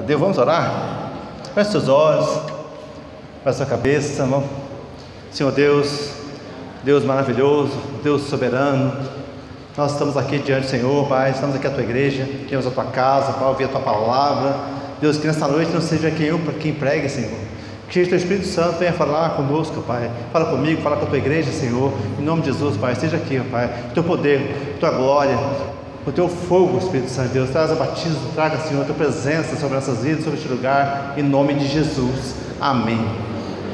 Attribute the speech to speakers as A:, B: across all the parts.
A: Deus, vamos orar? Feche seus olhos, feche sua cabeça, irmão. Senhor Deus, Deus maravilhoso, Deus soberano, nós estamos aqui diante do Senhor, Pai, estamos aqui à Tua igreja, temos a Tua casa, para ouvir a Tua palavra. Deus, que nesta noite não seja quem pregue, Senhor, que o Teu Espírito Santo venha falar conosco, Pai. Fala comigo, fala com a Tua igreja, Senhor, em nome de Jesus, Pai, esteja aqui, Pai, o Teu poder, a Tua glória, o Teu fogo, Espírito Santo de Deus, traz a batismo, traga, Senhor, a Tua presença sobre essas vidas, sobre este lugar, em nome de Jesus, amém.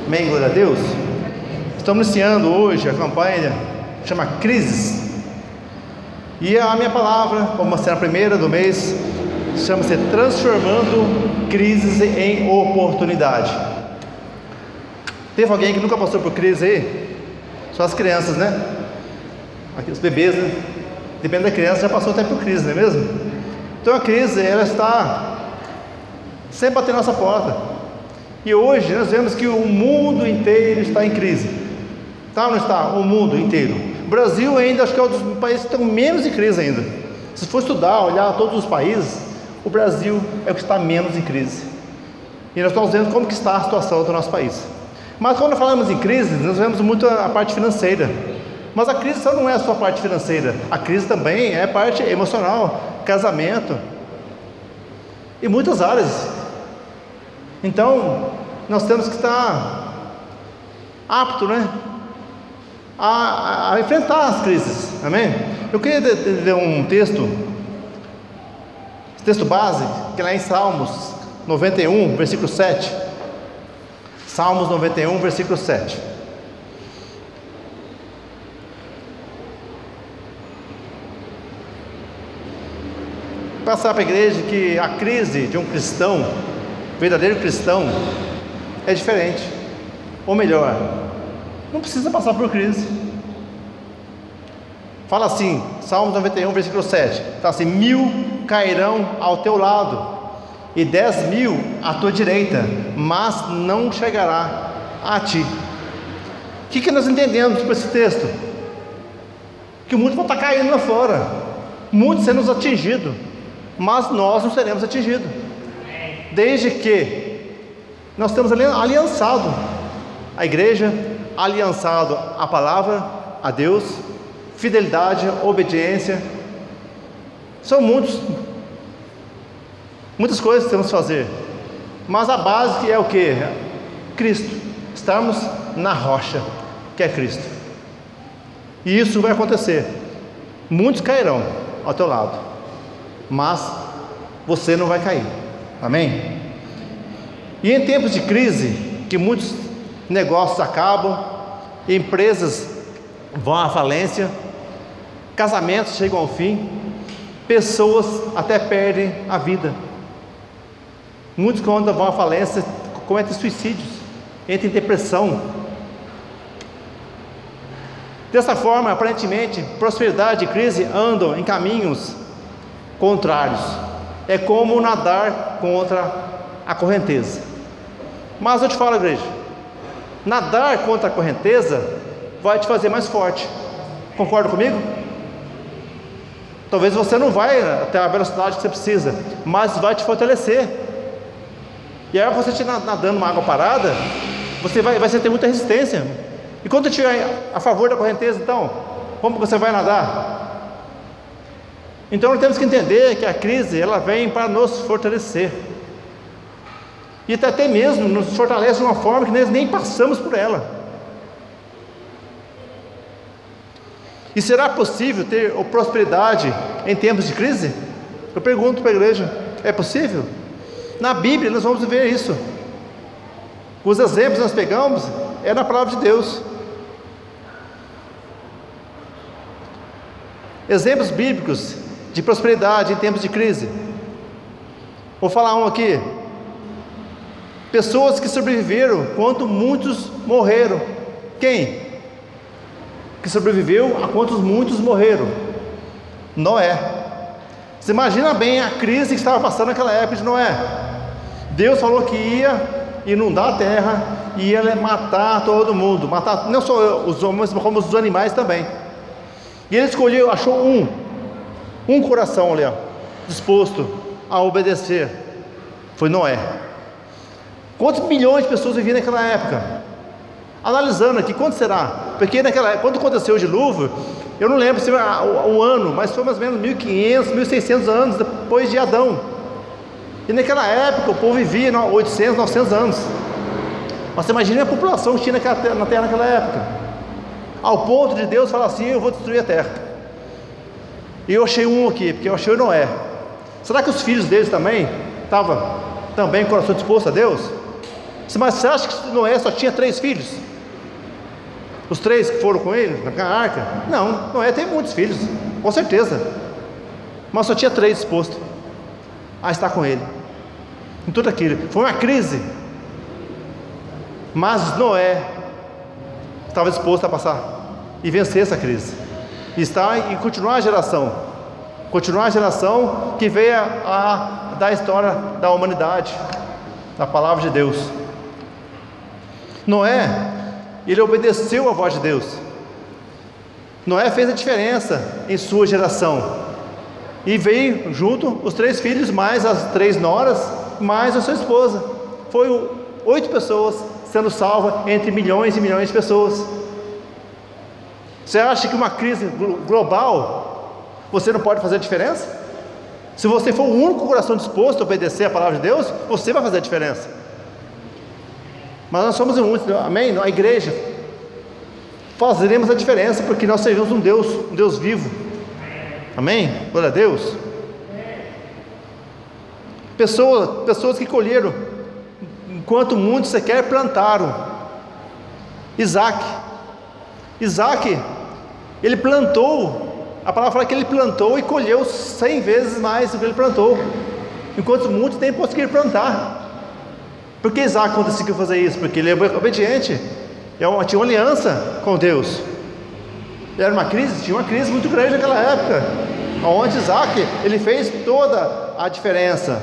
A: Amém, glória a Deus. Estamos iniciando hoje a campanha que chama Crises, e a minha palavra, como ser a primeira do mês, chama-se Transformando Crises em Oportunidade. Teve alguém que nunca passou por crise aí? Só as crianças, né? Aqui, os bebês, né? Depende da criança, já passou até por crise, não é mesmo? Então a crise, ela está sempre batendo na nossa porta. E hoje nós vemos que o mundo inteiro está em crise. Está ou não está? O mundo inteiro. O Brasil ainda, acho que é um dos países que estão menos em crise ainda. Se for estudar, olhar todos os países, o Brasil é o que está menos em crise. E nós estamos vendo como que está a situação do nosso país. Mas quando falamos em crise, nós vemos muito a parte financeira. Mas a crise só não é só a parte financeira. A crise também é a parte emocional, casamento e muitas áreas. Então, nós temos que estar apto, né, a enfrentar as crises. Amém? Eu queria ler um texto, texto base, que é lá em Salmos 91, versículo 7. Salmos 91, versículo 7. Passar para a igreja que a crise de um cristão, verdadeiro cristão, é diferente. Ou melhor, não precisa passar por crise. Fala assim, Salmos 91, versículo 7. Fala assim: 1000 cairão ao teu lado e 10.000 à tua direita, mas não chegará a ti. O que nós entendemos por esse texto? Que o mundo vai estar caindo lá fora, muitos sendo atingidos, mas nós não seremos atingidos, desde que nós temos aliançado a igreja, aliançado a palavra, a Deus, fidelidade, obediência. São muitas coisas que temos que fazer, mas a base que é o que? Cristo. Estamos na rocha, que é Cristo. E isso vai acontecer. Muitos cairão ao teu lado, mas você não vai cair. Amém? E em tempos de crise, que muitos negócios acabam, empresas vão à falência, casamentos chegam ao fim, pessoas até perdem a vida. Muitos, quando vão à falência, cometem suicídios, entram em depressão. Dessa forma, aparentemente, prosperidade e crise andam em caminhos contrários. É como nadar contra a correnteza. Mas eu te falo, igreja, nadar contra a correnteza vai te fazer mais forte. Concorda comigo? Talvez você não vai até a velocidade que você precisa, mas vai te fortalecer. E aí você estiver nadando numa água parada, você vai ter muita resistência. E quando estiver a favor da correnteza, então, como você vai nadar? Então nós temos que entender que a crise, ela vem para nos fortalecer. E até mesmo nos fortalece de uma forma que nós nem passamos por ela. E será possível ter prosperidade em tempos de crise? Eu pergunto para a igreja, é possível? Na Bíblia nós vamos ver isso. Os exemplos que nós pegamos é na palavra de Deus. Exemplos bíblicos de prosperidade em tempos de crise. Vou falar um aqui. Pessoas que sobreviveram quando muitos morreram. Quem? Que sobreviveu a quantos muitos morreram? Noé. Você imagina bem a crise que estava passando naquela época de Noé. Deus falou que ia inundar a terra, ia matar todo mundo, matar não só os homens, mas como os animais também. E ele escolheu, achou um coração ali, ó, disposto a obedecer. Foi Noé. Quantos milhões de pessoas viviam naquela época? Analisando aqui, quanto será? Porque naquela época, quando aconteceu o dilúvio, eu não lembro se o ano, mas foi mais ou menos 1500, 1600 anos depois de Adão. E naquela época o povo vivia 800, 900 anos. Mas você imagina a população que tinha na terra naquela época, ao ponto de Deus falar assim: eu vou destruir a terra. E eu achei um aqui, porque eu achei o Noé. Será que os filhos deles também estavam também com o coração disposto a Deus? Mas você acha que Noé só tinha 3 filhos? Os 3 que foram com ele na arca? Não, Noé teve muitos filhos, com certeza, mas só tinha 3 dispostos a estar com ele em tudo aquilo. Foi uma crise, mas Noé estava disposto a passar e vencer essa crise, e continuar a geração que veio a dar a história da humanidade, da palavra de Deus. Noé, ele obedeceu a voz de Deus. Noé fez a diferença em sua geração, e veio junto os 3 filhos, mais as 3 noras, mais a sua esposa. Foi 8 pessoas sendo salvas entre milhões e milhões de pessoas. Você acha que uma crise global você não pode fazer a diferença? Se você for o único coração disposto a obedecer a palavra de Deus, você vai fazer a diferença. Mas nós somos muitos, amém? A igreja fazeremos a diferença, porque nós servimos um Deus vivo, amém? Glória a Deus. Pessoas que colheram enquanto muitos sequer plantaram. Isaac, ele plantou, a palavra fala que ele plantou e colheu 100 vezes mais do que ele plantou, enquanto muitos nem conseguiram plantar. Por que Isaac conseguiu fazer isso? Porque ele é obediente, tinha uma aliança com Deus. Era uma crise, tinha uma crise muito grande naquela época, onde Isaac, ele fez toda a diferença.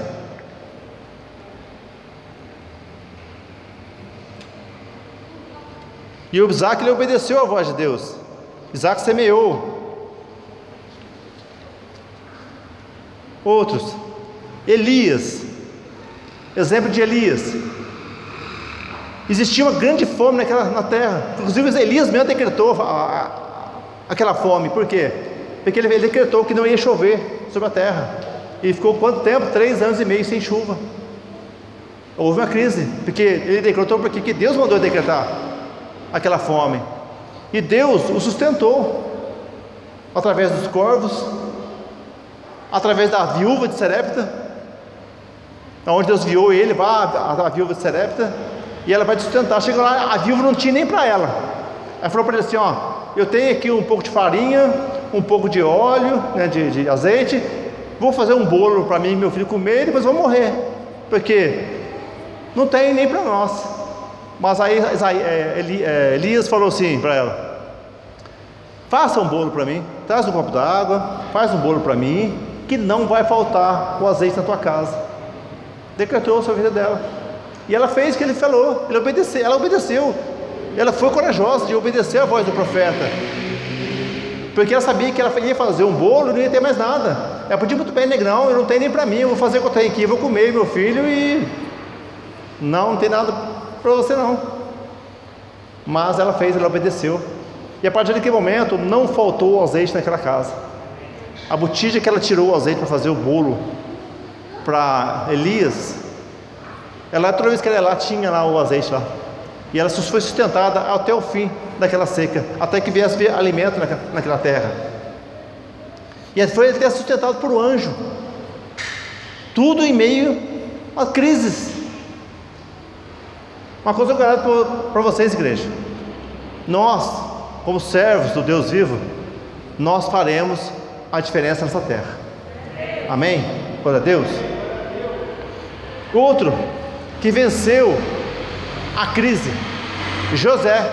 A: E o Isaac, ele obedeceu a voz de Deus. Isaac semeou. Outros, Elias, exemplo de Elias. Existia uma grande fome na terra. Inclusive Elias mesmo decretou aquela fome. Por quê? Porque ele decretou que não ia chover sobre a terra. E ficou quanto tempo? 3 anos e meio sem chuva. Houve uma crise, porque ele decretou, porque que Deus mandou decretar aquela fome. E Deus o sustentou através dos corvos, através da viúva de Sarepta, onde Deus viu ele, a viúva de Sarepta, e ela vai te sustentar. Chega lá, a viúva não tinha nem para ela. Ela falou para ele assim: ó, eu tenho aqui um pouco de farinha, um pouco de óleo, né, de azeite, vou fazer um bolo para mim e meu filho comer, e depois vou morrer, porque não tem nem para nós. Mas aí Elias falou assim para ela: faça um bolo para mim, traz um copo d'água, faz um bolo para mim, que não vai faltar o azeite na tua casa. Decretou sobre a vida dela, e ela fez o que ele falou. Ela obedeceu, ela foi corajosa de obedecer a voz do profeta, porque ela sabia que ela ia fazer um bolo e não ia ter mais nada. Ela podia muito bem negar: não, eu não tenho nem para mim, eu vou fazer o que eu tenho aqui, eu vou comer meu filho, e não tem nada para você não. Mas ela obedeceu, e a partir daquele momento não faltou azeite naquela casa. A botija que ela tirou o azeite para fazer o bolo para Elias, toda vez que ela ia lá, tinha lá o azeite lá, e ela foi sustentada até o fim daquela seca, até que viesse alimento naquela terra. E foi até sustentado por um anjo, tudo em meio a crises. Uma coisa eu garanto para vocês, igreja: nós, como servos do Deus vivo, nós faremos a diferença nessa terra. Amém? Glória a Deus. Outro que venceu a crise, José,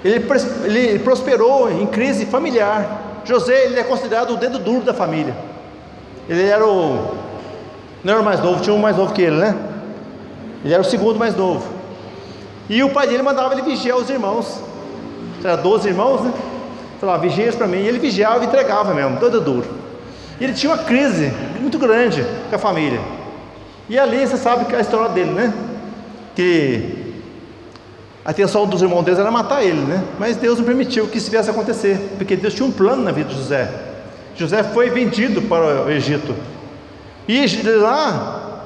A: ele prosperou em crise familiar. José, ele é considerado o dedo duro da família. Ele era não era o mais novo, tinha um mais novo que ele, né? Ele era o segundo mais novo. E o pai dele mandava ele vigiar os irmãos. Era 12 irmãos, né? Falava: vigia para mim. E ele vigiava e entregava mesmo, todo duro. E ele tinha uma crise muito grande com a família. E ali você sabe que a história dele, né? Que a intenção dos irmãos deles era matar ele, né? Mas Deus não permitiu que isso viesse a acontecer, porque Deus tinha um plano na vida de José. José foi vendido para o Egito. E lá,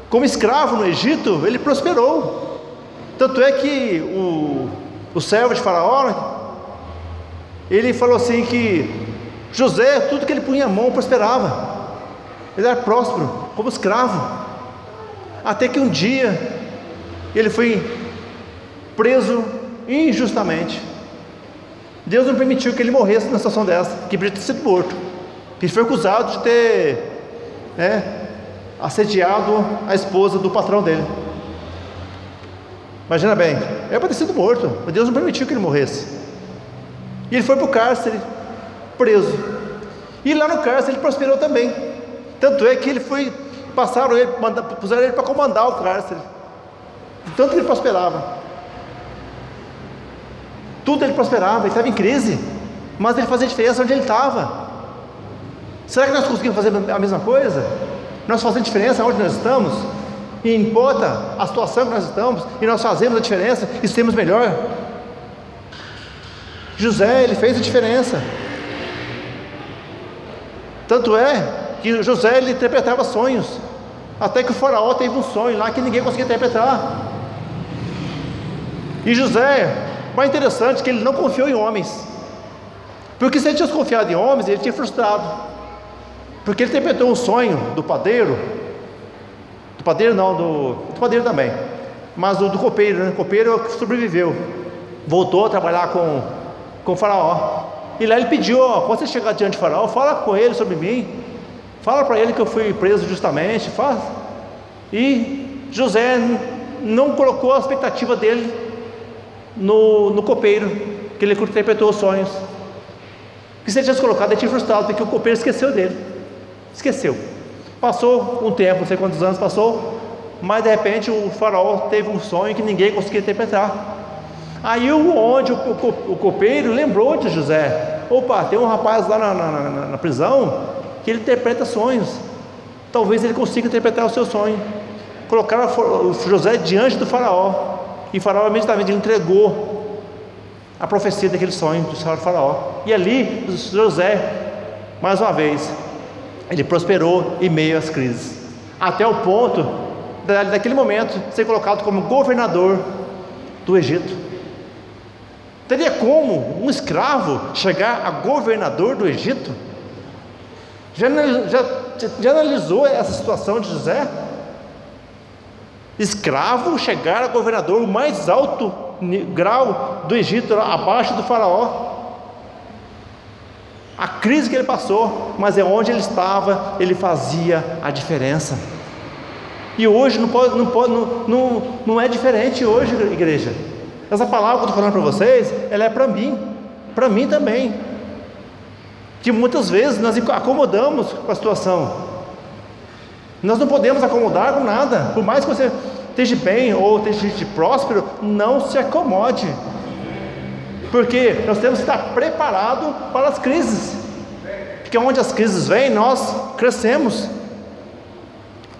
A: como escravo no Egito, ele prosperou. Tanto é que o servo de Faraó, ele falou assim que José, tudo que ele punha a mão, prosperava. Ele era próspero, como escravo. Até que um dia, ele foi preso injustamente. Deus não permitiu que ele morresse numa situação dessa, que podia ter sido morto. Ele foi acusado de ter assediado a esposa do patrão dele. Imagina bem, era para ter sido morto, mas Deus não permitiu que ele morresse. E ele foi para o cárcere, preso. E lá no cárcere ele prosperou também. Tanto é que ele foi, puseram ele para comandar o cárcere. Tanto que ele prosperava. Tudo ele prosperava, ele estava em crise, mas ele fazia diferença onde ele estava. Será que nós conseguimos fazer a mesma coisa? Nós fazemos diferença onde nós estamos? E importa a situação que nós estamos, e nós fazemos a diferença e temos melhor. José, ele fez a diferença. Tanto é que José, ele interpretava sonhos, até que o faraó teve um sonho lá que ninguém conseguia interpretar. E José, mais interessante que ele não confiou em homens, porque se ele tivesse confiado em homens, ele tinha frustrado, porque ele interpretou um sonho do padeiro também, mas do copeiro, né? O copeiro que sobreviveu, voltou a trabalhar com o faraó, e lá ele pediu, quando você chegar diante do faraó, fala com ele sobre mim, fala para ele que eu fui preso justamente, e José não colocou a expectativa dele no copeiro, que ele interpretou os sonhos, que se ele tivesse colocado, ele tinha frustrado, porque o copeiro esqueceu dele, passou um tempo, não sei quantos anos passou, mas de repente o faraó teve um sonho que ninguém conseguia interpretar. Aí o copeiro lembrou de José, opa, tem um rapaz lá na prisão, que ele interpreta sonhos, talvez ele consiga interpretar o seu sonho. Colocaram José diante do faraó, e o faraó imediatamente entregou a profecia daquele sonho do faraó. E ali José, mais uma vez, ele prosperou em meio às crises, até o ponto daquele momento ser colocado como governador do Egito. Teria como um escravo chegar a governador do Egito? Já analisou essa situação de José? Escravo chegar a governador, o mais alto grau do Egito, abaixo do faraó. A crise que ele passou, mas é onde ele estava, ele fazia a diferença. E hoje não é diferente hoje, igreja. Essa palavra que eu estou falando para vocês, ela é para mim também, que muitas vezes nós acomodamos com a situação. Nós não podemos acomodar com nada, por mais que você esteja bem ou esteja próspero, não se acomode, porque nós temos que estar preparados para as crises, porque onde as crises vêm, nós crescemos.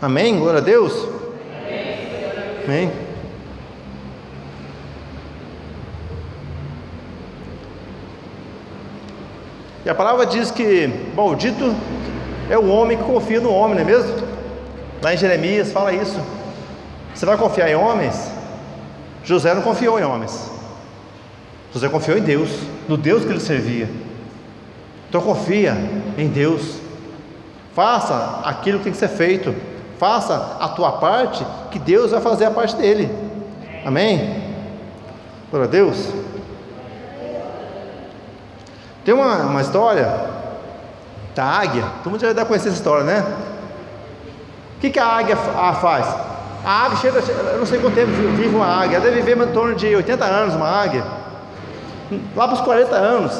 A: Amém? Glória a Deus. Amém. E a palavra diz que maldito é o homem que confia no homem, não é mesmo? Lá em Jeremias fala isso. Você vai confiar em homens? José não confiou em homens, José confiou em Deus, no Deus que ele servia. Então confia em Deus, faça aquilo que tem que ser feito, faça a tua parte, que Deus vai fazer a parte dele. Amém? Glória a Deus. Tem uma história da águia, todo mundo já deve conhecer essa história, né? O que a águia faz? A águia chega, eu não sei quanto tempo vive uma águia, ela deve viver em torno de 80 anos, uma águia. Lá para os 40 anos,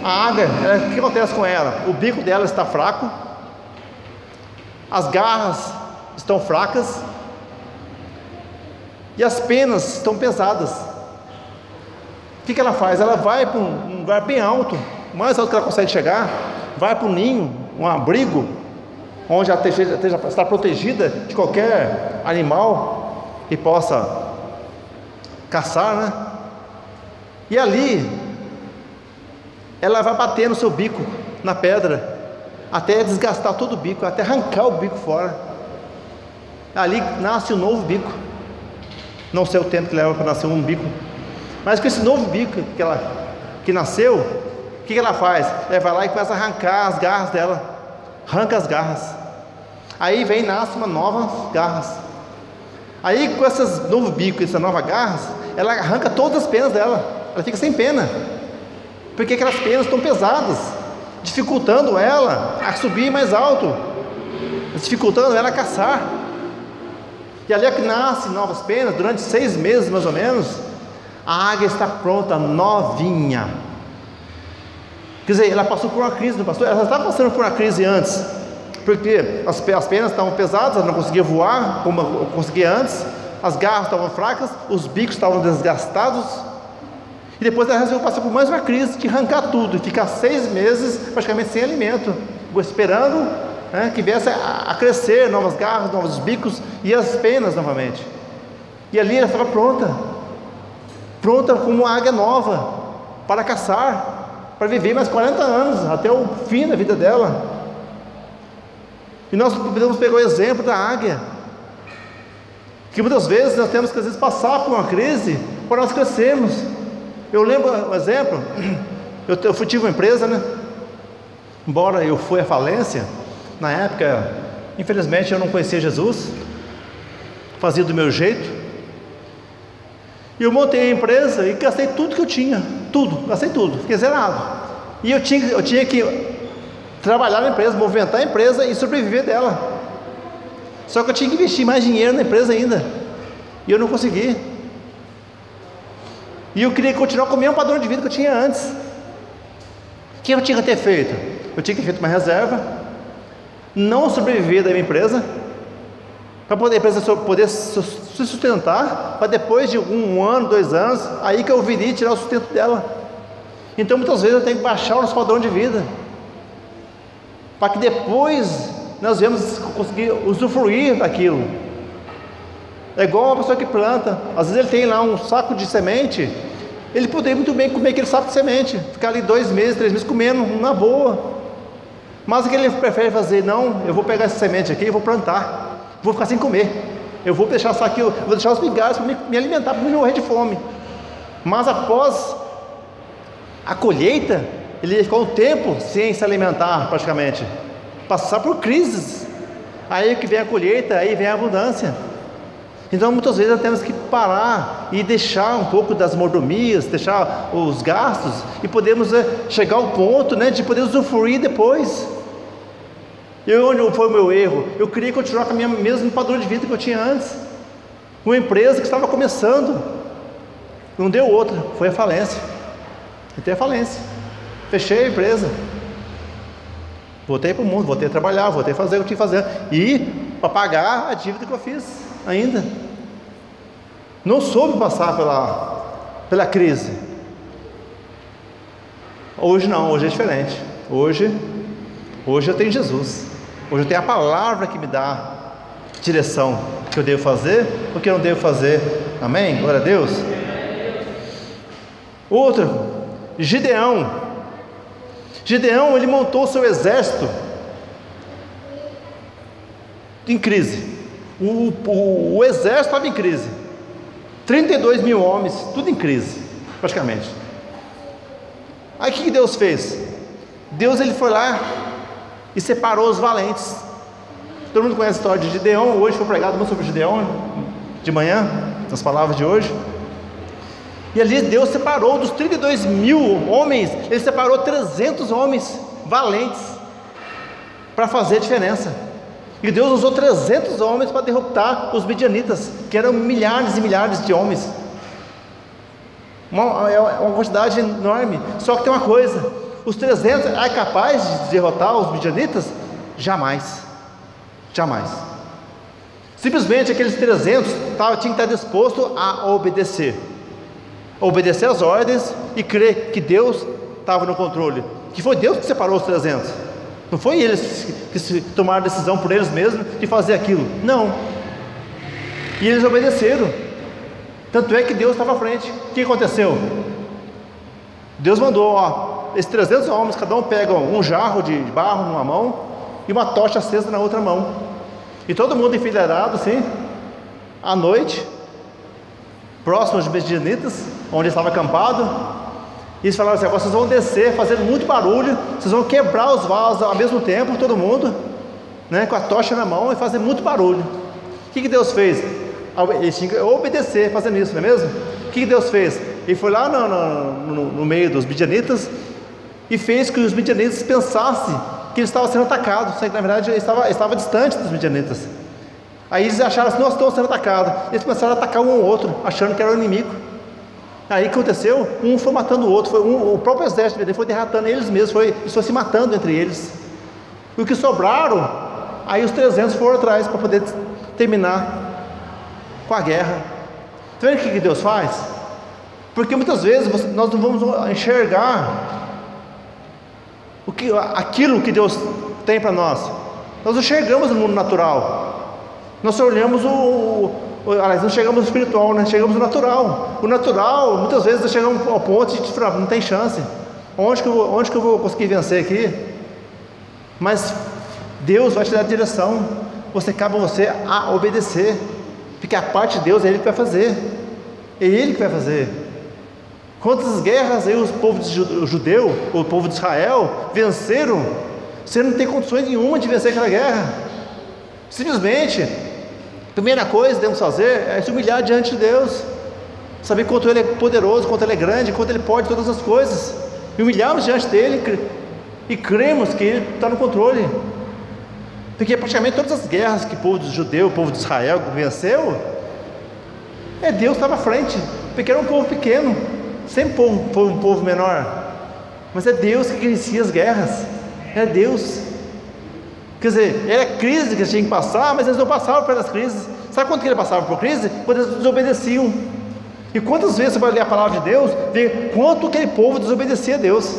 A: a águia, o que acontece com ela? O bico dela está fraco, as garras estão fracas e as penas estão pesadas. O que ela faz? Ela vai para um lugar bem alto, o mais alto que ela consegue chegar, vai para um ninho, um abrigo, onde ela está protegida de qualquer animal que possa caçar, né? E ali ela vai bater no seu bico na pedra até desgastar todo o bico, até arrancar o bico fora. Ali nasce um novo bico. Não sei o tempo que leva para nascer um bico, mas com esse novo bico que nasceu, o que ela faz? Ela vai lá e começa a arrancar as garras dela, arranca as garras. Aí nasce uma nova garras. Aí com esses novos bicos, essas novas garras, ela arranca todas as penas dela. Ela fica sem pena, porque aquelas penas estão pesadas, dificultando ela a subir mais alto, dificultando ela a caçar. E ali é que nasce novas penas. Durante 6 meses mais ou menos, a águia está pronta, novinha. Quer dizer, ela passou por uma crise, não passou? Ela já estava passando por uma crise antes, porque as penas estavam pesadas, ela não conseguia voar como conseguia antes, as garras estavam fracas, os bicos estavam desgastados, e depois ela resolveu passar por mais uma crise, de arrancar tudo, e ficar 6 meses praticamente sem alimento, esperando que viesse a crescer novas garras, novos bicos e as penas novamente. E ali ela estava pronta como uma águia nova, para caçar, para viver mais 40 anos, até o fim da vida dela. E nós podemos pegar o exemplo da águia, que muitas vezes nós temos que às vezes passar por uma crise para nós crescermos. Eu lembro um exemplo, eu tive uma empresa, né? Embora eu fui à falência, na época, infelizmente eu não conhecia Jesus, fazia do meu jeito, e eu montei a empresa e gastei tudo que eu tinha, gastei tudo, fiquei zerado. E eu tinha que trabalhar na empresa, movimentar a empresa e sobreviver dela. Só que eu tinha que investir mais dinheiro na empresa ainda, e eu não consegui. E eu queria continuar com o mesmo padrão de vida que eu tinha antes. O que eu tinha que ter feito? Eu tinha que ter feito uma reserva, não sobreviver da minha empresa, para poder a empresa poder se sustentar, para depois de 1 ano, 2 anos, aí que eu viria tirar o sustento dela. Então muitas vezes eu tenho que baixar o nosso padrão de vida, para que depois nós venhamos conseguir usufruir daquilo. É igual uma pessoa que planta, às vezes ele tem lá um saco de semente, ele poderia muito bem comer aquele saco de semente, ficar ali 2 meses, 3 meses comendo, na boa. Mas o que ele prefere fazer? Não, eu vou pegar essa semente aqui e vou plantar, vou ficar sem comer, eu vou deixar só aqui, eu vou deixar os migalhos para me alimentar, para não morrer de fome. Mas após a colheita, ele ficou um tempo sem se alimentar praticamente, passar por crises, aí que vem a colheita, aí vem a abundância. Então muitas vezes nós temos que parar e deixar um pouco das mordomias, deixar os gastos, e podemos chegar ao ponto de poder usufruir depois. E onde foi o meu erro? Eu queria continuar com a minha mesmo padrão de vida que eu tinha antes, uma empresa que estava começando, não deu outra, foi a falência. Entrei a falência, fechei a empresa, voltei para o mundo, voltei a trabalhar, voltei a fazer o que tinha que fazer, e para pagar a dívida que eu fiz ainda. Não soube passar pela crise. Hoje não, hoje é diferente. Hoje eu tenho Jesus, hoje eu tenho a palavra que me dá direção, o que eu devo fazer, o que eu não devo fazer. Amém? Glória a Deus. Outro, Gideão, ele montou seu exército em crise. O exército estava em crise, 32 mil homens, tudo em crise, praticamente. Aí o que Deus fez? Deus ele foi lá e separou os valentes. Todo mundo conhece a história de Gideão. Hoje foi pregado muito sobre Gideão de manhã, nas palavras de hoje. E ali Deus separou dos 32 mil homens, ele separou 300 homens valentes para fazer a diferença. E Deus usou 300 homens para derrotar os midianitas, que eram milhares e milhares de homens. Uma quantidade enorme. Só que tem uma coisa: os 300 é capaz de derrotar os midianitas? Jamais. Simplesmente aqueles 300 tinham que estar disposto a obedecer às ordens e crer que Deus estava no controle, que foi Deus que separou os 300. Não foi eles que tomaram a decisão por eles mesmos de fazer aquilo. Não. E eles obedeceram. Tanto é que Deus estava à frente. O que aconteceu? Deus mandou, esses 300 homens, cada um pega um jarro de barro numa mão e uma tocha acesa na outra mão. E todo mundo enfileirado assim, à noite, próximo aos Midianitas, onde estava acampado. E eles falaram assim: agora vocês vão descer fazendo muito barulho, vocês vão quebrar os vasos ao mesmo tempo, todo mundo, né, com a tocha na mão, e fazer muito barulho. O que Deus fez? Eles tinham que obedecer fazendo isso, não é mesmo? O que Deus fez? Ele foi lá no meio dos midianitas e fez que os midianitas pensassem que eles estavam sendo atacados, só que na verdade ele estava distante dos midianitas. Aí eles acharam assim: nós estamos sendo atacados. Eles começaram a atacar um ao outro, achando que era o inimigo. Aí o que aconteceu? Um foi matando o outro, o próprio exército dele foi derrotando eles mesmos, eles foram se matando entre eles. E o que sobraram, aí os 300 foram atrás para poder terminar com a guerra. Está vendo o que Deus faz? Porque muitas vezes nós não vamos enxergar aquilo que Deus tem para nós. Nós enxergamos no mundo natural, nós só olhamos não chegamos no espiritual, né? Chegamos no natural. O natural, muitas vezes nós chegamos ao ponto de falar: não tem chance, onde que eu vou conseguir vencer aqui? Mas Deus vai te dar a direção, cabe a você a obedecer, porque a parte de Deus é Ele que vai fazer, é Ele que vai fazer. Quantas guerras aí o povo judeu, o povo de Israel venceram, você não tem condições nenhuma de vencer aquela guerra. Simplesmente, a primeira coisa que devemos fazer é se humilhar diante de Deus, saber quanto Ele é poderoso, quanto Ele é grande, quanto Ele pode todas as coisas, e humilharmos diante dEle e cremos que Ele está no controle. Porque praticamente todas as guerras que o povo judeu, o povo de Israel venceu, Deus estava à frente, porque era um povo pequeno, sempre foi um povo menor, mas é Deus que inicia as guerras, é Deus. Quer dizer, era crise que eles tinham que passar, mas eles não passavam pelas crises. Sabe quando que eles passavam por crise? Quando eles desobedeciam. E quantas vezes você vai ler a palavra de Deus, ver quanto aquele povo desobedecia a Deus,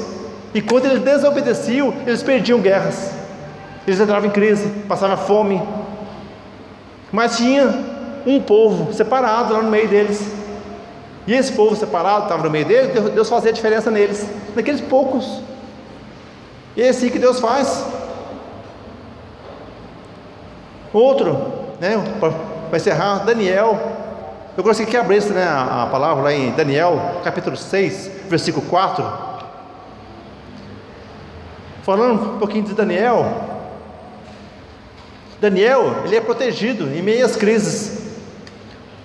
A: e quando eles desobedeciam, eles perdiam guerras, eles entravam em crise, passavam fome. Mas tinha um povo separado lá no meio deles, e esse povo separado estava no meio deles. Deus fazia a diferença neles, naqueles poucos. E é assim que Deus faz. Outro, né, para encerrar, Daniel. Eu gostaria que abrisse, né, a palavra lá em Daniel, capítulo 6, versículo 4. Falando um pouquinho de Daniel. Daniel, ele é protegido em meio às crises.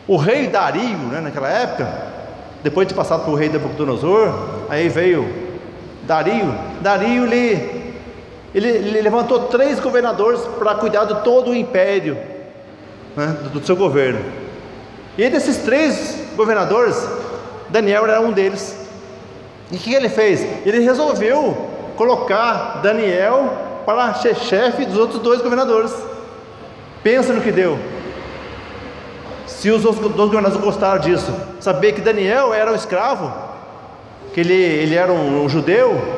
A: O rei Dario, né, naquela época, depois de passar pelo rei Nabucodonosor, aí veio Dario. Dario, ele levantou 3 governadores para cuidar de todo o império, né, do seu governo. E desses 3 governadores, Daniel era um deles. E o que ele fez? Ele resolveu colocar Daniel para ser chefe dos outros 2 governadores. Pensa no que deu. Se os outros 2 governadores gostaram disso, saber que Daniel era um escravo, que ele era um judeu,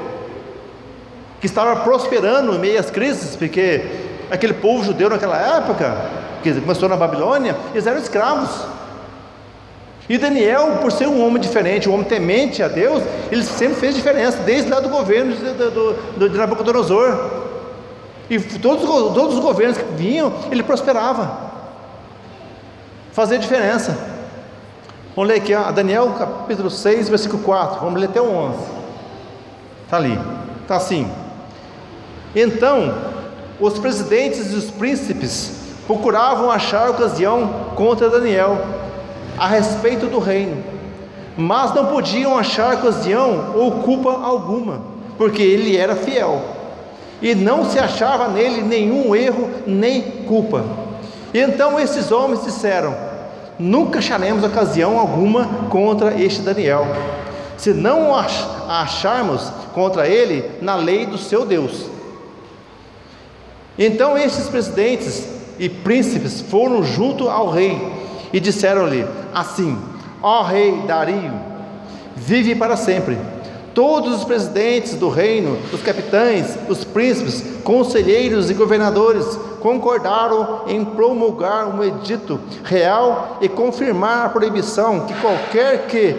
A: que estava prosperando em meio às crises, porque aquele povo judeu naquela época, que começou na Babilônia, eles eram escravos. E Daniel, por ser um homem diferente, um homem temente a Deus, ele sempre fez diferença, desde lá do governo de Nabucodonosor. E todos os governos que vinham, ele prosperava, fazia diferença. Vamos ler aqui, Daniel capítulo 6, versículo 4, vamos ler até o 11. Está ali, está assim: então os presidentes e os príncipes procuravam achar ocasião contra Daniel a respeito do reino, mas não podiam achar ocasião ou culpa alguma, porque ele era fiel, e não se achava nele nenhum erro nem culpa. E então esses homens disseram: nunca acharemos ocasião alguma contra este Daniel, se não acharmos contra ele na lei do seu Deus. Então esses presidentes e príncipes foram junto ao rei e disseram-lhe assim: ó rei Dario, vive para sempre. Todos os presidentes do reino, os capitães, os príncipes, conselheiros e governadores concordaram em promulgar um edito real e confirmar a proibição que qualquer que,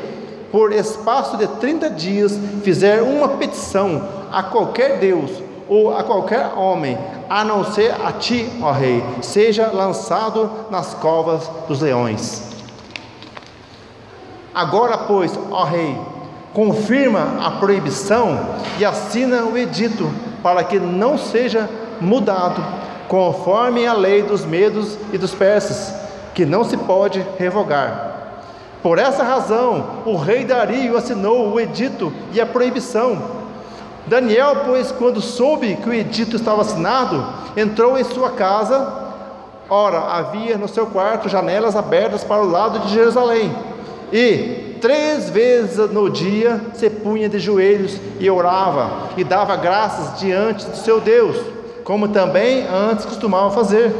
A: por espaço de 30 dias, fizer uma petição a qualquer Deus ou a qualquer homem, a não ser a ti, ó rei, seja lançado nas covas dos leões. Agora, pois, ó rei, confirma a proibição e assina o edito, para que não seja mudado, conforme a lei dos medos e dos persas, que não se pode revogar. Por essa razão, o rei Dario assinou o edito e a proibição. Daniel, pois, quando soube que o edito estava assinado, entrou em sua casa. Ora, havia no seu quarto janelas abertas para o lado de Jerusalém, e 3 vezes no dia se punha de joelhos e orava, e dava graças diante do seu Deus, como também antes costumava fazer.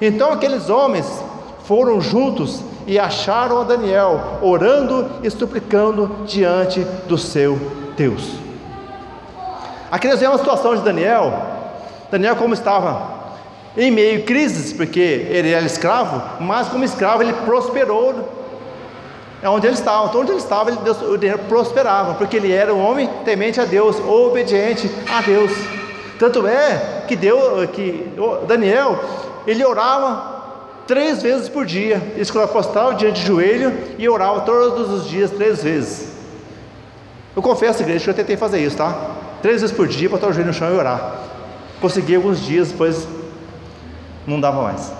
A: Então aqueles homens foram juntos e acharam a Daniel, orando e suplicando diante do seu Deus. Aqui nós vemos a situação de Daniel. Daniel, como estava em meio a crises, porque ele era escravo, mas como escravo ele prosperou onde ele estava. Então onde ele estava, o dinheiro prosperava, porque ele era um homem temente a Deus, obediente a Deus. Tanto é que Daniel, ele orava 3 vezes por dia. Ele se colocava diante de joelho e orava todos os dias 3 vezes. Eu confesso, igreja, que eu tentei fazer isso, tá? 3 vezes por dia, botar o joelho no chão e orar. Consegui alguns dias, depois não dava mais.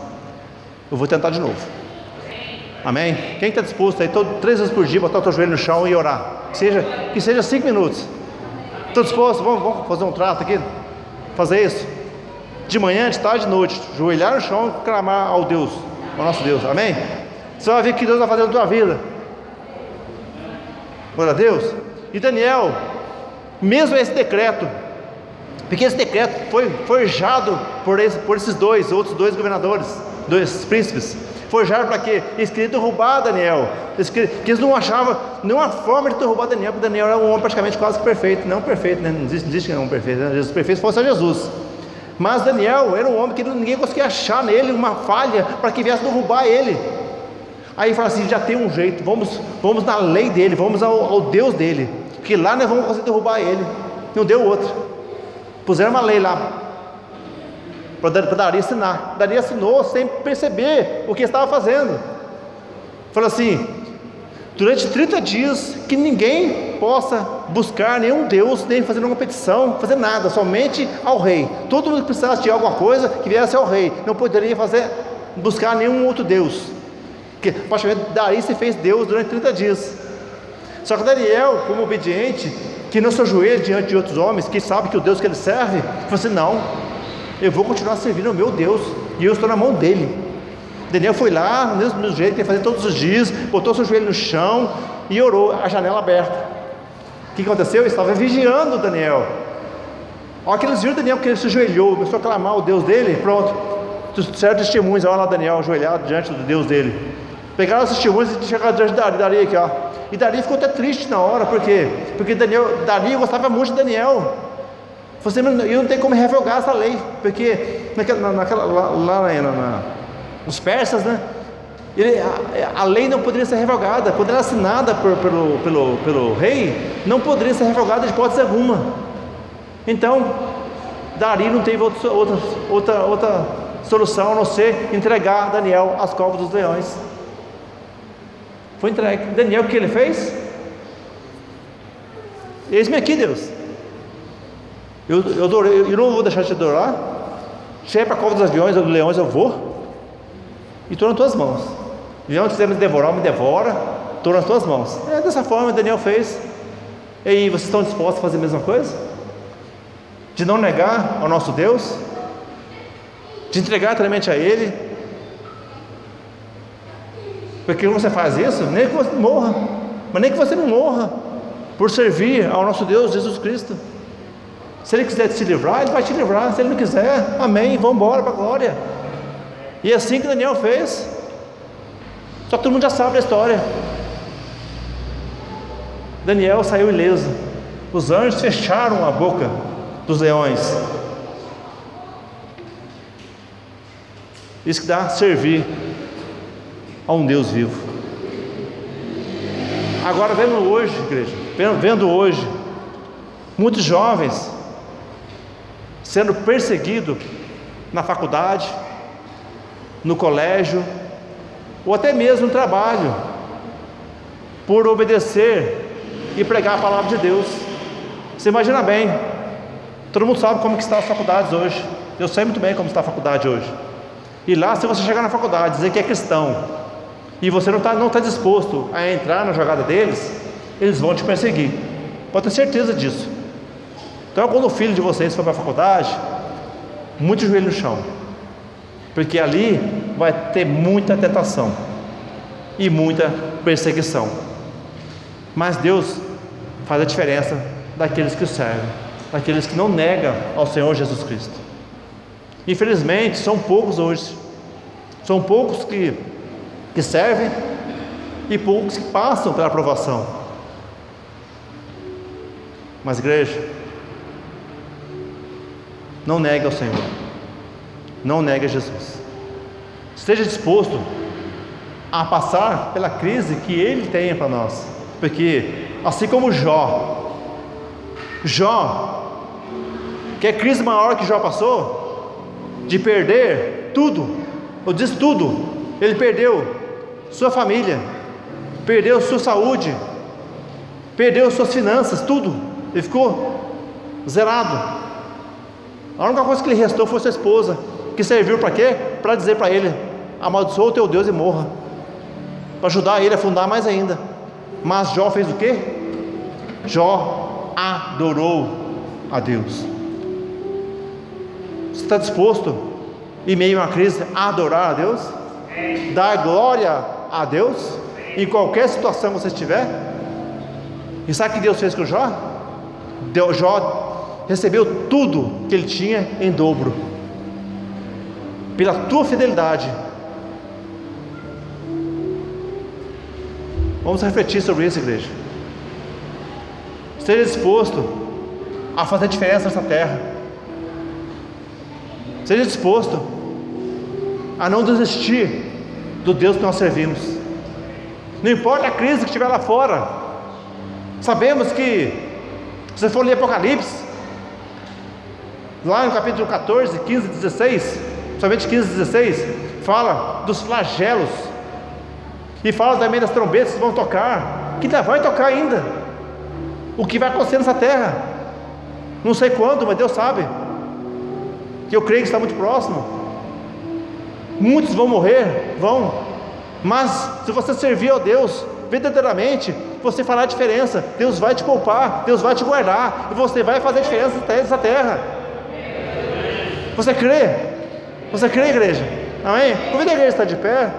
A: Eu vou tentar de novo. Amém? Quem está disposto aí, 3 vezes por dia, botar o teu joelho no chão e orar? Que seja 5 minutos. Estão dispostos? Vamos fazer um trato aqui? Fazer isso? De manhã, de tarde, de noite. Joelhar no chão e clamar ao Deus, ao nosso Deus. Amém? Você vai ver o que Deus vai fazer na tua vida. Glória a Deus. E Daniel, mesmo esse decreto, porque esse decreto foi forjado por esses outros dois governadores, 2 príncipes. Forjaram para quê? Eles queriam derrubar Daniel. Que eles não achavam nenhuma forma de derrubar Daniel, porque Daniel era um homem praticamente quase perfeito. Não perfeito, né? Não existe um homem perfeito, né? Jesus perfeito fosse Jesus. Mas Daniel era um homem que ninguém conseguia achar nele uma falha para que viesse derrubar ele. Aí fala assim: já tem um jeito, vamos na lei dele, vamos ao Deus dele, porque lá nós vamos conseguir derrubar ele. Não deu outro. Puseram uma lei lá para Dario assinar. Dario assinou sem perceber o que estava fazendo. Falou assim: durante 30 dias que ninguém possa buscar nenhum Deus, nem fazer nenhuma petição, fazer nada, somente ao rei. Todo mundo que precisasse de alguma coisa, que viesse ao rei, não poderia buscar nenhum outro Deus, porque praticamente Dario se fez Deus durante 30 dias. Só que Daniel, como obediente, que não se ajoelha diante de outros homens, que sabe que o Deus que ele serve, falou assim: não, eu vou continuar servindo o meu Deus, e eu estou na mão dele. Daniel foi lá, no mesmo jeito que ele fazia todos os dias, botou seu joelho no chão e orou, a janela aberta. O que aconteceu? Ele estava vigiando Daniel. A hora que eles viram Daniel, que ele se ajoelhou, começou a clamar o Deus dele, pronto, certos testemunhos, olha lá Daniel ajoelhado diante do Deus dele. Pegaram os testemunhos e chegaram diante de Dario aqui, ó. E Dario ficou até triste na hora, por quê? Porque Dario gostava muito de Daniel. Você não tem como revogar essa lei, porque nos persas, né? A lei não poderia ser revogada. Quando era assinada pelo rei, não poderia ser revogada de hipótese alguma. Então Dario não teve outra solução a não ser entregar Daniel às covas dos leões. Foi entregue. Daniel, o que ele fez? Eis-me aqui, Deus. Eu não vou deixar de te adorar. Chega para a cova dos leões eu vou, e estou nas tuas mãos. O leão quiser me devorar, me devora, estou nas tuas mãos. É dessa forma que Daniel fez. E aí, vocês estão dispostos a fazer a mesma coisa? De não negar ao nosso Deus? De entregar totalmente a Ele? Porque quando você faz isso, nem que você morra, mas nem que você não morra por servir ao nosso Deus Jesus Cristo. Se Ele quiser te livrar, Ele vai te livrar. Se Ele não quiser, amém, vamos embora para a glória. E é assim que Daniel fez. Só que todo mundo já sabe a história. Daniel saiu ileso. os anjos fecharam a boca dos leões. Isso que dá servir a um Deus vivo. Agora, vendo hoje, igreja, vendo hoje muitos jovens sendo perseguidos na faculdade, no colégio, ou até mesmo no trabalho, por obedecer e pregar a palavra de Deus. Você imagina bem, todo mundo sabe como que estão as faculdades hoje. Eu sei muito bem como está a faculdade hoje. E lá, se você chegar na faculdade e dizer que é cristão, e você não está disposto a entrar na jogada deles, eles vão te perseguir. Pode ter certeza disso. Então, quando o filho de vocês for para a faculdade, muito joelho no chão, porque ali vai ter muita tentação e muita perseguição. Mas Deus faz a diferença daqueles que o servem, daqueles que não negam ao Senhor Jesus Cristo. Infelizmente, são poucos hoje. São poucos que servem e poucos que passam pela aprovação. Mas, igreja, não negue ao Senhor, não negue a Jesus. Esteja disposto a passar pela crise que Ele tem para nós, porque assim como Jó, que crise maior que Jó passou, de perder tudo, eu disse tudo, ele perdeu sua família, perdeu sua saúde, perdeu suas finanças, tudo, ele ficou zerado. A única coisa que lhe restou foi sua esposa, que serviu para quê? Para dizer para ele: amaldiçoa o teu Deus e morra, para ajudar ele a afundar mais ainda. Mas Jó fez o quê? Jó adorou a Deus. Você está disposto, em meio a uma crise, a adorar a Deus? Dar glória a Deus em qualquer situação que você estiver? E sabe o que Deus fez com Jó? Jó recebeu tudo que ele tinha em dobro, pela tua fidelidade. Vamos refletir sobre isso, igreja. Esteja disposto a fazer diferença nessa terra. Seja disposto a não desistir do Deus que nós servimos. Não importa a crise que estiver lá fora. Sabemos que, se você for ler Apocalipse, lá no capítulo 14, 15 e 16, somente 15 e 16, fala dos flagelos, e fala também das trombetas que vão tocar, que ainda vai tocar ainda. O que vai acontecer nessa terra, não sei quando, mas Deus sabe, que eu creio que está muito próximo. Muitos vão morrer, mas se você servir a Deus verdadeiramente, você fará a diferença. Deus vai te poupar, Deus vai te guardar, e você vai fazer a diferença nessa terra. Você crê? Você crê, igreja? Amém? Convida a igreja a estar de pé,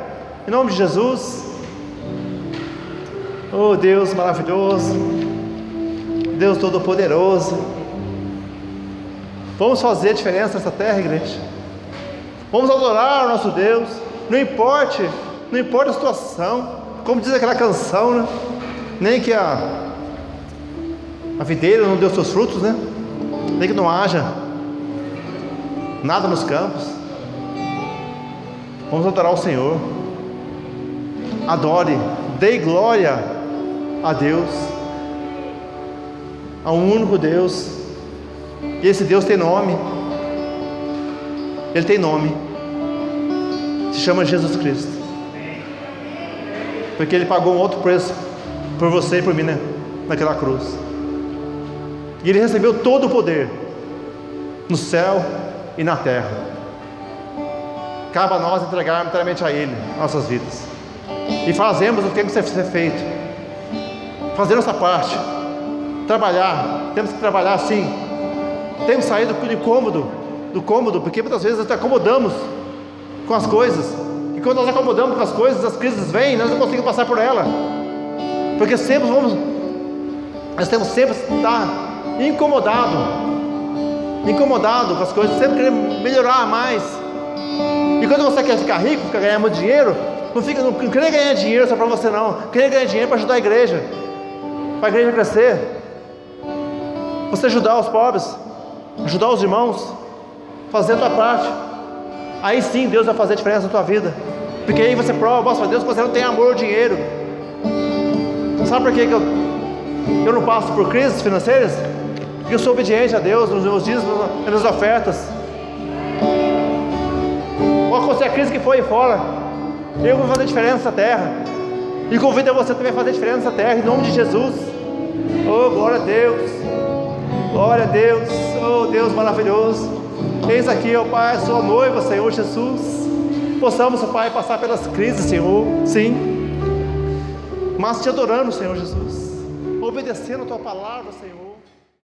A: em nome de Jesus. Oh Deus maravilhoso, Deus todo-poderoso, vamos fazer a diferença nessa terra, igreja. Vamos adorar o nosso Deus, não importa a situação, como diz aquela canção, né? Nem que a videira não deu seus frutos, né? Nem que não haja nada nos campos. Vamos adorar o Senhor. Adore, dê glória a Deus, a um único Deus. E esse Deus tem nome. Ele tem nome, se chama Jesus Cristo, porque Ele pagou um outro preço por você e por mim, né? Naquela cruz. E Ele recebeu todo o poder no céu e na terra. Cabe a nós entregar inteiramente a Ele nossas vidas, e fazemos o que tem que ser feito, fazer nossa parte, trabalhar. Temos que trabalhar sim, temos que sair do cômodo, porque muitas vezes nós acomodamos com as coisas, e quando nós acomodamos com as coisas, as crises vêm, nós não conseguimos passar por ela, porque nós temos sempre que estar incomodado com as coisas, sempre querendo melhorar mais. E quando você quer ficar rico, quer ganhar muito dinheiro, não querer ganhar dinheiro só para você, não, querer ganhar dinheiro para ajudar a igreja, para a igreja crescer. você ajudar os pobres, ajudar os irmãos, fazer a tua parte, aí sim Deus vai fazer a diferença na tua vida, porque aí você prova, mostra para Deus que você não tem amor ao dinheiro. Sabe por que eu não passo por crises financeiras? Porque eu sou obediente a Deus nos meus dízimos, nas minhas ofertas. Pode acontecer a crise que for aí fora, eu vou fazer diferença nessa terra, e convido você também a fazer diferença nessa terra, em nome de Jesus. Oh, glória a Deus, glória a Deus, oh Deus maravilhoso. Eis aqui, ó Pai, sua noiva, Senhor Jesus. Possamos, ó Pai, passar pelas crises, Senhor, sim, mas te adorando, Senhor Jesus, obedecendo a tua palavra, Senhor.